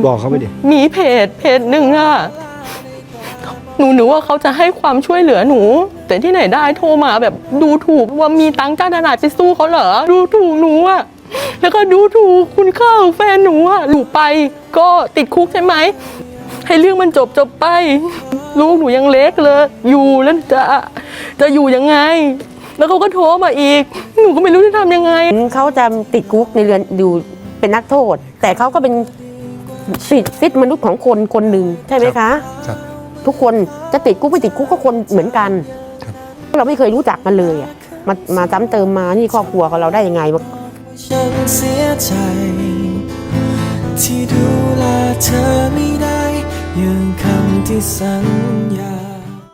บอกเขาไปดิมีเพจหนึ่งอะหนูว่าเขาจะให้ความช่วยเหลือหนูแต่ที่ไหนได้โทรมาแบบดูถูกว่ามีตังค์จ้างทนายไปสู้เขาเหรอดูถูกหนูอะแล้วก็ดูถูกคุณค่าของแฟนหนูอะหนูไปก็ติดคุกใช่ไหมให้เรื่องมันจบไปลูกหนูยังเล็กเลยอยู่แล้วจะอยู่ยังไงแล้วเขาก็โทรมาอีกหนูก็ไม่รู้จะทำยังไงเขาจะติดคุกในเรือนอยู่เป็นนักโทษแต่เขาก็เป็นสิทธิมนุษย์ของคนหนึ่งใช่ไหมคะครับทุกคนจะติดคุกไม่ติดคุกก็คนเหมือนกันเราไม่เคยรู้จักกันเลยมาซ้ำเติมมานี่ครอบครัวของเราได้ยังไงฉันเสียใจที่ดูแลเธอไม่ได้อย่างคำที่สัญญา